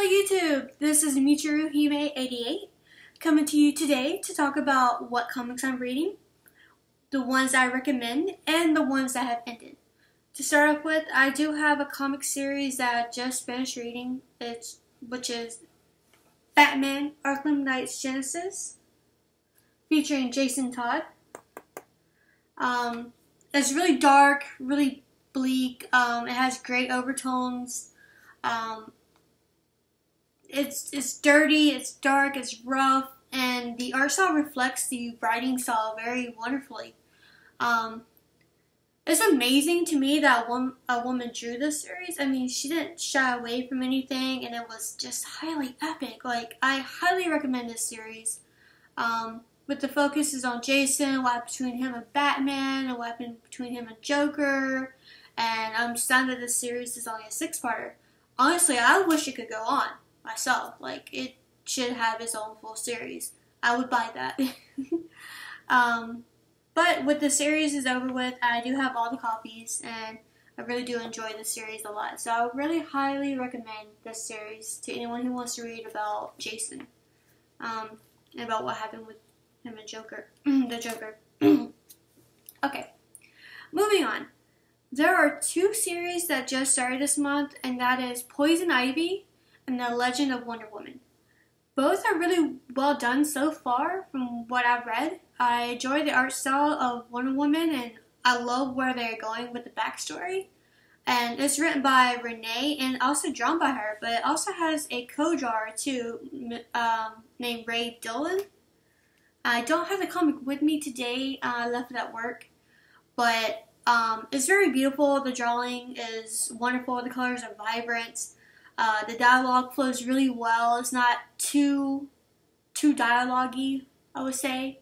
Hello YouTube, this is Michiru Hime88 coming to you today to talk about what comics I'm reading, the ones I recommend, and the ones that have ended. To start off with, I do have a comic series that I just finished reading, which is Batman Arkham Knight's Genesis, featuring Jason Todd. It's really dark, really bleak, it has great overtones. It's dirty, it's dark, it's rough, and the art style reflects the writing style very wonderfully. It's amazing to me that a woman drew this series. I mean, she didn't shy away from anything, and it was just highly epic. Like, I highly recommend this series. But the focus is on Jason, what happened between him and Batman, and what happened between him and Joker. And I'm stunned that this series is only a 6-parter. Honestly, I wish it could go on myself. Like, it should have its own full series. I would buy that. But with the series is over with, I do have all the copies, and I really do enjoy this series a lot. So I would really highly recommend this series to anyone who wants to read about Jason, and about what happened with him and Joker, the Joker. Okay, moving on. There are 2 series that just started this month, and that is Poison Ivy and The Legend of Wonder Woman. Both are really well done so far from what I've read. I enjoy the art style of Wonder Woman, and I love where they're going with the backstory. And it's written by Renee and also drawn by her, but it also has a co-drawer too, named Ray Dillon. I don't have the comic with me today. I left it at work, but it's very beautiful. The drawing is wonderful. The colors are vibrant. The dialogue flows really well. It's not too dialogue-y, I would say.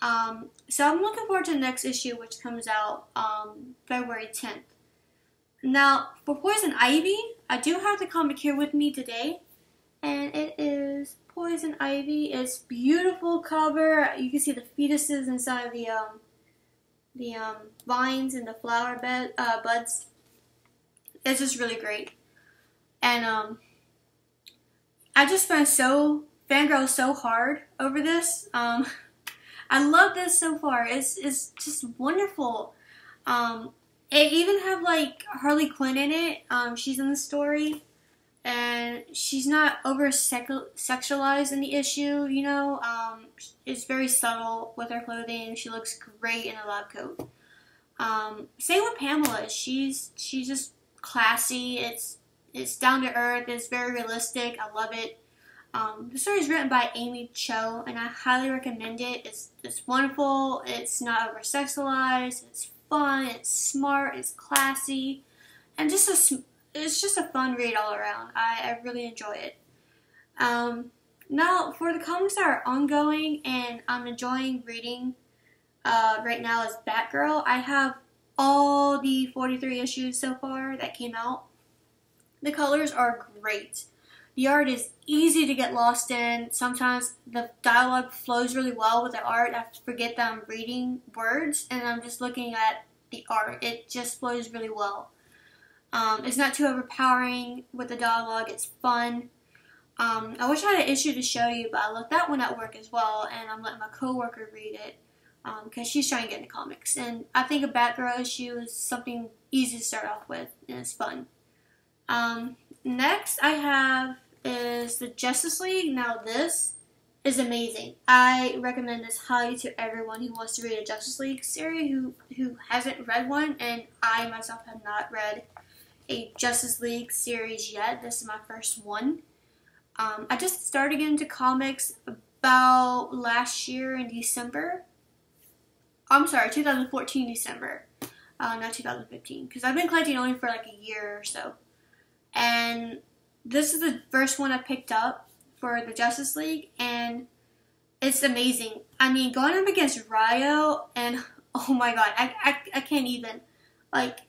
So I'm looking forward to the next issue, which comes out February 10th. Now, for Poison Ivy, I do have the comic here with me today, and it is Poison Ivy. It's beautiful cover. You can see the fetuses inside the vines and the flower buds. It's just really great. And I just fangirl so hard over this. I love this so far. It's just wonderful. It even have like Harley Quinn in it. She's in the story, and she's not over sexualized in the issue. You know, it's very subtle with her clothing. She looks great in a lab coat. Same with Pamela. She's just classy. It's down to earth. It's very realistic. I love it. The story is written by Amy Cho, and I highly recommend it. It's wonderful. It's not over sexualized. It's fun. It's smart. It's classy, and it's just a fun read all around. I really enjoy it. Now for the comics that are ongoing and I'm enjoying reading right now is Batgirl. I have all the 43 issues so far that came out. The colors are great. The art is easy to get lost in. Sometimes the dialogue flows really well with the art. I forget that I'm reading words and I'm just looking at the art. It just flows really well. It's not too overpowering with the dialogue. It's fun. I wish I had an issue to show you, but I left that one at work as well, and I'm letting my coworker read it because she's trying to get into comics. And I think a Batgirl issue is something easy to start off with, and it's fun. Next I have is the Justice League. Now this is amazing. I recommend this highly to everyone who wants to read a Justice League series who hasn't read one, and I myself have not read a Justice League series yet. This is my first one. I just started getting into comics about last year in December. I'm sorry, 2014 December, not 2015, because I've been collecting only for like a year or so. And this is the first one I picked up for the Justice League, and it's amazing. I mean, going up against Ryo, and oh my god, I can't even. Like,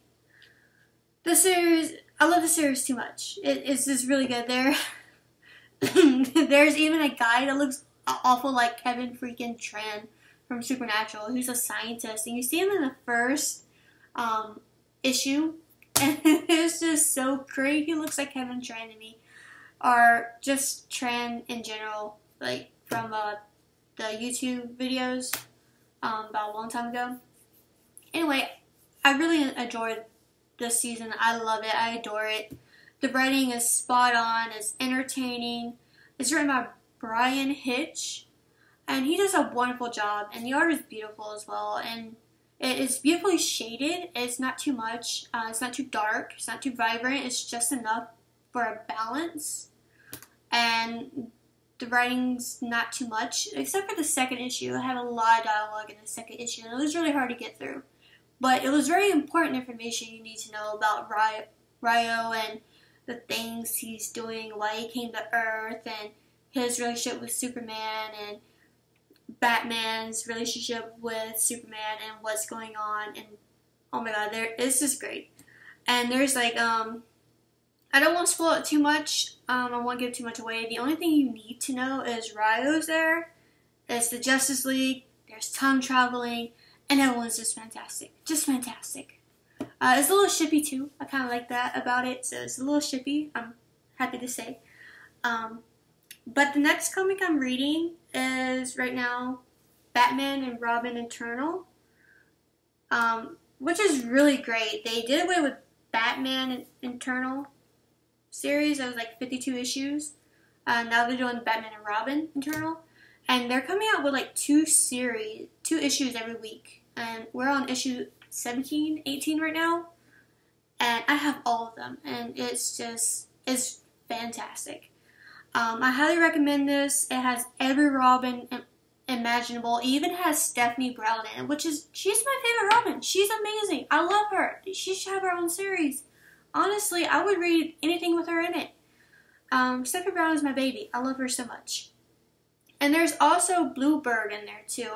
the series, I love the series too much. It's just really good. There's even a guy that looks awful like Kevin freaking Tran from Supernatural, who's a scientist, and you see him in the first issue, and it's just so great. He looks like Kevin Tran to me. or just trend in general, like from the YouTube videos about a long time ago. Anyway, I really enjoyed this season. I love it. I adore it. The writing is spot on. It's entertaining. It's written by Brian Hitch, and he does a wonderful job. And the art is beautiful as well. And it is beautifully shaded. It's not too much. It's not too dark. It's not too vibrant. It's just enough for a balance. And the writing's not too much, except for the second issue. I had a lot of dialogue in the second issue, and it was really hard to get through. But it was very important information you need to know about Ryo and the things he's doing, why he came to Earth, and his relationship with Superman, and Batman's relationship with Superman, and what's going on. And oh my god, it's just great. And there's like, I don't want to spoil it too much. I won't give too much away. The only thing you need to know is Ryo's there. It's the Justice League. There's time traveling. And everyone's just fantastic. Just fantastic. It's a little shippy too. I kind of like that about it. So it's a little shippy, I'm happy to say. But the next comic I'm reading is right now Batman and Robin Eternal. Which is really great. They did away with Batman Eternal series. That was like 52 issues. Now they're doing Batman and Robin Eternal. And they're coming out with like 2 issues every week. And we're on issue 17, 18 right now. And I have all of them. And it's fantastic. I highly recommend this. It has every Robin imaginable. It even has Stephanie Brown in it, she's my favorite Robin. She's amazing. I love her. She should have her own series. Honestly, I would read anything with her in it. Stephanie Brown is my baby. I love her so much. And there's also Bluebird in there too.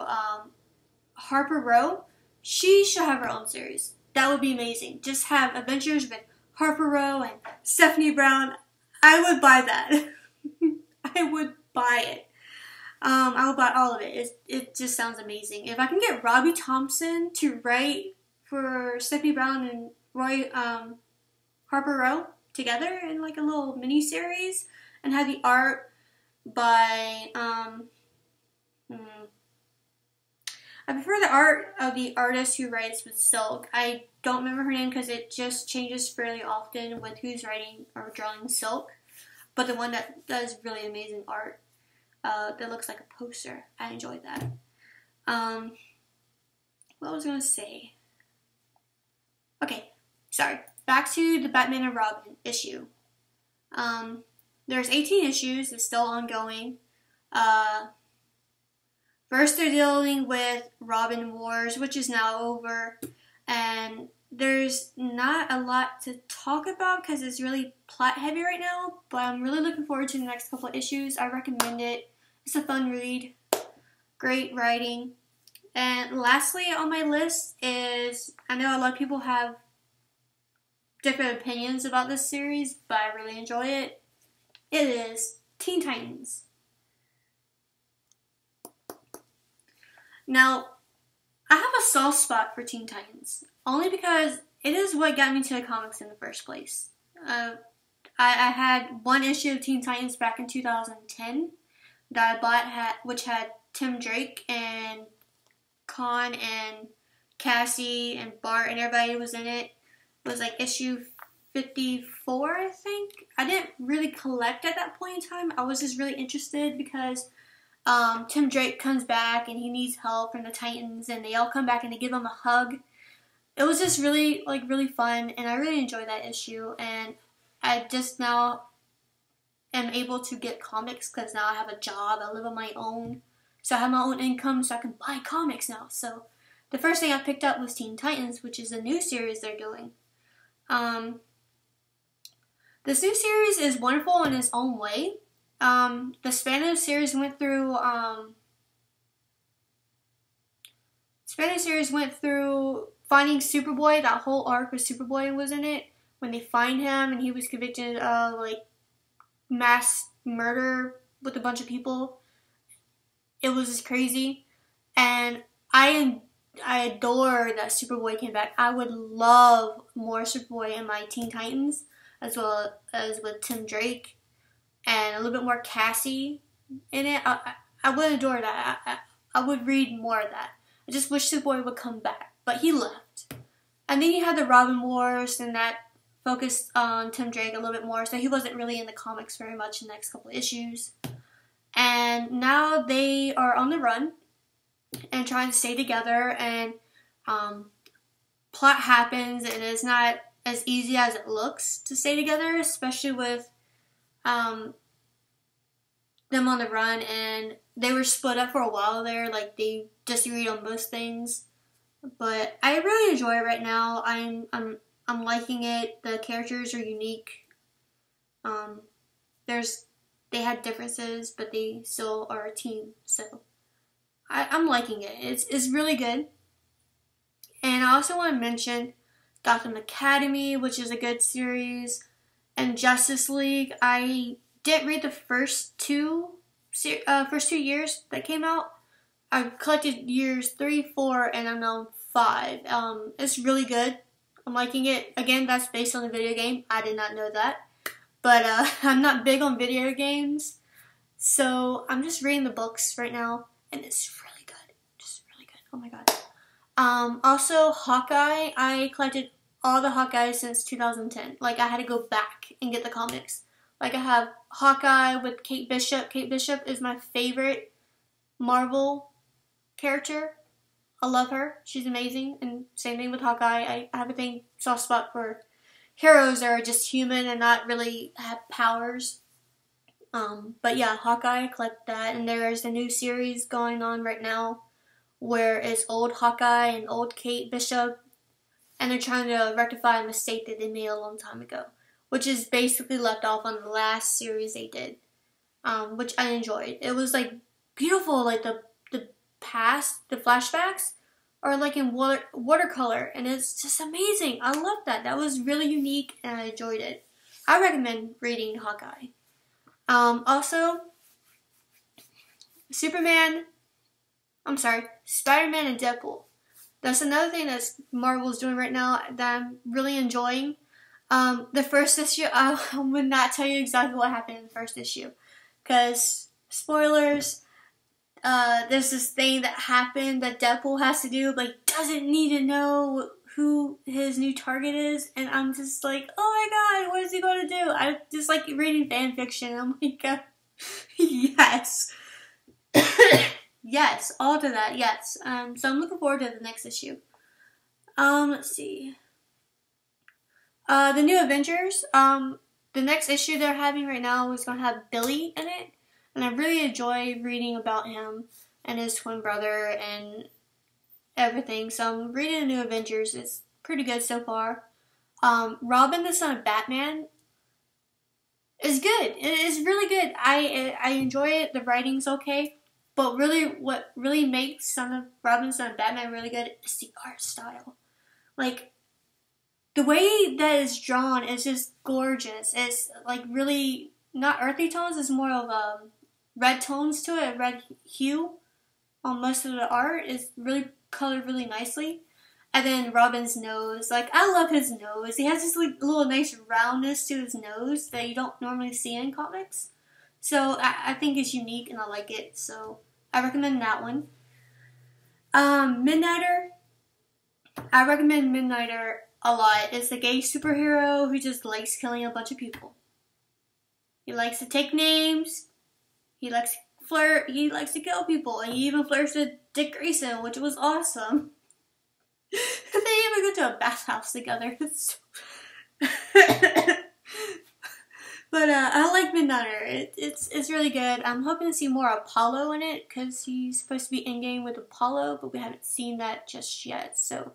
Harper Row. She should have her own series. That would be amazing. Just have adventures with Harper Row and Stephanie Brown. I would buy that. I would buy it. I would buy all of it. It just sounds amazing. If I can get Robbie Thompson to write for Stephanie Brown and Harper Row together in like a little mini series, and have the art by I prefer the art of the artist who writes with Silk. I don't remember her name because it just changes fairly often with who's writing or drawing Silk. But the one that does really amazing art that looks like a poster. I enjoyed that. What was I going to say? Okay, sorry. Back to the Batman and Robin issue. There's 18 issues. It's still ongoing. First, they're dealing with Robin Wars, which is now over. And there's not a lot to talk about because it's really plot heavy right now. But I'm really looking forward to the next couple of issues. I recommend it. It's a fun read. Great writing. And lastly on my list is, I know a lot of people have different opinions about this series, but I really enjoy it. It is Teen Titans. Now, I have a soft spot for Teen Titans, only because it is what got me to the comics in the first place. I had one issue of Teen Titans back in 2010 that I bought, which had Tim Drake and Con and Cassie and Bart and everybody was in it. It was like issue 54, I think. I didn't really collect at that point in time. I was just really interested because Tim Drake comes back and he needs help from the Titans, and they all come back and they give him a hug. It was just really fun, and I really enjoyed that issue. And I just now am able to get comics because now I have a job. I live on my own, so I have my own income, so I can buy comics now. So the first thing I picked up was Teen Titans, which is a new series they're doing. This new series is wonderful in its own way. The Spanish series went through finding Superboy. That whole arc with Superboy was in it. When they find him and he was convicted of like mass murder with a bunch of people. It was just crazy. And I adore that Superboy came back. I would love more Superboy in my Teen Titans, as well as with Tim Drake. and a little bit more Cassie in it, I would adore that. I would read more of that. I just wish Superboy would come back, but he left. And then you had the Robin Wars, and that focused on Tim Drake a little bit more, so he wasn't really in the comics very much in the next couple of issues. And now they are on the run and trying to stay together, and plot happens, and it's not as easy as it looks to stay together, especially with them on the run, and they were split up for a while there, like they disagreed on most things. But I really enjoy it right now. I'm liking it. The characters are unique. They had differences, but they still are a team. So I'm liking it. It's really good. And I also want to mention Gotham Academy, which is a good series, and Justice League. I did read the first two years that came out. I collected years 3, 4, and I'm on 5. It's really good. I'm liking it. Again, that's based on the video game. I did not know that. But I'm not big on video games, so I'm just reading the books right now, and it's really good. Just really good. Oh my god. Also, Hawkeye. I collected all the Hawkeyes since 2010. Like, I had to go back and get the comics. Like, I have Hawkeye with Kate Bishop. Kate Bishop is my favorite Marvel character. I love her. She's amazing. And same thing with Hawkeye. I have a soft spot for heroes that are just human and not really have powers. But yeah, Hawkeye, I collect that. And there's a new series going on right now where it's old Hawkeye and old Kate Bishop. And they're trying to rectify a mistake that they made a long time ago, which is basically left off on the last series they did, which I enjoyed. It was like beautiful, like the past, the flashbacks are like in watercolor, and it's just amazing. I love that. That was really unique, and I enjoyed it. I recommend reading Hawkeye. Also, Spider-Man and Deadpool. That's another thing that Marvel's doing right now that I'm really enjoying. The first issue, I would not tell you exactly what happened in the first issue, because spoilers. There's this thing that happened that Deadpool has to do, like, doesn't need to know who his new target is, and I'm just like, oh my god, what is he going to do? I just like reading fan fiction. I'm like, yes. Yes, all to that, yes. So I'm looking forward to the next issue. Let's see. The new Avengers, the next issue they're having right now is going to have Billy in it. And I really enjoy reading about him and his twin brother and everything. So I'm reading the new Avengers. It's pretty good so far. Robin, the Son of Batman, is good. It is really good. I enjoy it. The writing's okay. But really, what really makes Robin, Son of Batman really good is the art style. Like, the way that it's drawn is just gorgeous. It's like really not earthy tones. It's more of red tones to it, a red hue on most of the art. Is really colored really nicely. And then Robin's nose, like, I love his nose. He has this like little nice roundness to his nose that you don't normally see in comics. So I think it's unique and I like it. So I recommend that one. Midnighter. I recommend Midnighter a lot. It's a gay superhero who just likes killing a bunch of people. He likes to take names. He likes to flirt. He likes to kill people. And he even flirts with Dick Grayson, which was awesome. They even go to a bathhouse together. But I like Midnighter. It's really good. I'm hoping to see more Apollo in it because he's supposed to be in game with Apollo, but we haven't seen that just yet. So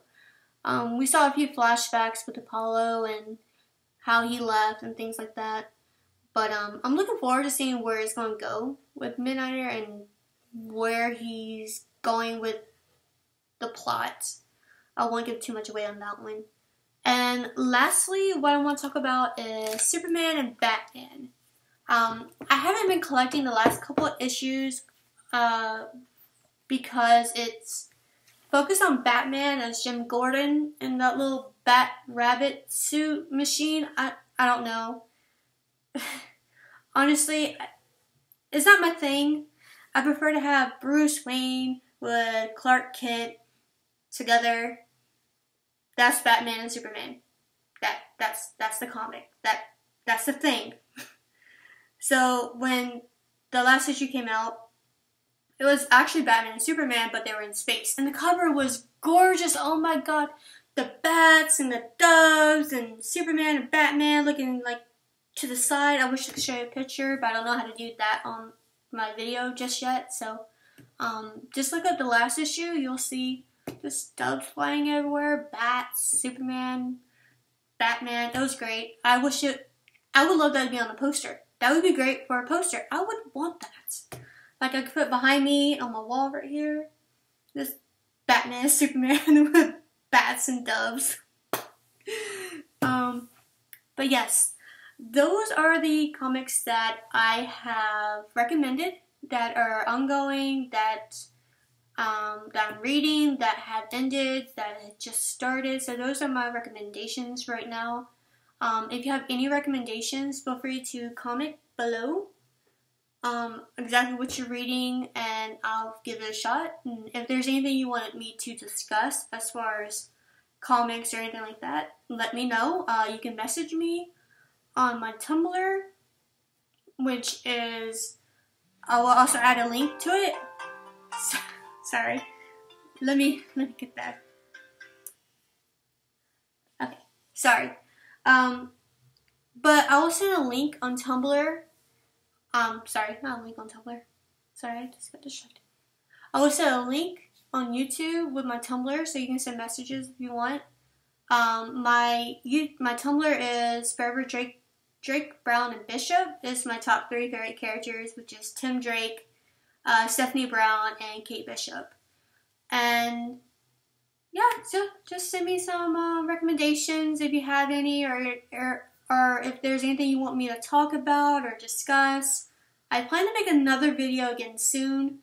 we saw a few flashbacks with Apollo and how he left and things like that. But I'm looking forward to seeing where it's going to go with Midnighter and where he's going with the plot. I won't give too much away on that one. And lastly, what I want to talk about is Superman and Batman. I haven't been collecting the last couple of issues because it's focused on Batman as Jim Gordon in that little bat rabbit suit machine. I don't know. honestly, it's not my thing. I prefer to have Bruce Wayne with Clark Kent together. That's Batman and Superman. That's the comic. That's the thing. So when the last issue came out, it was actually Batman and Superman, but they were in space. And the cover was gorgeous. Oh my god. The bats and the doves and Superman and Batman looking like to the side. I wish I could show you a picture, but I don't know how to do that on my video just yet. So just look up the last issue. You'll see just doves flying everywhere, bats, Superman, Batman. That was great. I would love that to be on a poster. That would be great for a poster. I would want that. Like I could put behind me on my wall right here. This Batman, Superman with bats and doves. But yes, those are the comics that I have recommended, that are ongoing, that I'm reading, that have ended, that have just started. So those are my recommendations right now. If you have any recommendations, feel free to comment below exactly what you're reading, and I'll give it a shot. And if there's anything you wanted me to discuss as far as comics or anything like that, let me know. You can message me on my Tumblr, which is, I will also add a link to it. Sorry, let me get that. Okay, sorry. But I will send a link on Tumblr. Sorry, not a link on Tumblr. Sorry, I just got distracted. I will send a link on YouTube with my Tumblr, so you can send messages if you want. My Tumblr is Forever Drake, Brown, and Bishop. Is my top 3 favorite characters, which is Tim Drake, Stephanie Brown, and Kate Bishop. And yeah, so just send me some recommendations if you have any, or if there's anything you want me to talk about or discuss. I plan to make another video again soon,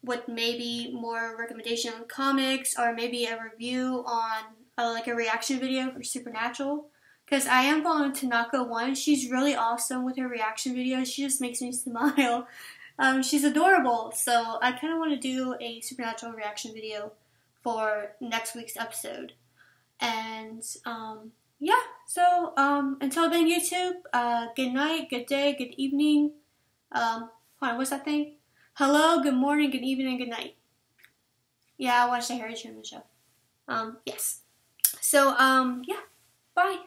with maybe more recommendation on comics, or maybe a review on like a reaction video for Supernatural. Because I am following Tanaka1. She's really awesome with her reaction videos. She just makes me smile. She's adorable. So I kind of want to do a Supernatural reaction video for next week's episode. And yeah, so until then, YouTube, good night, good day, good evening. Hold on, what's that thing? Hello, good morning, good evening, and good night. Yeah, I watched the Harry Truman Show. Yes. So, yeah, bye.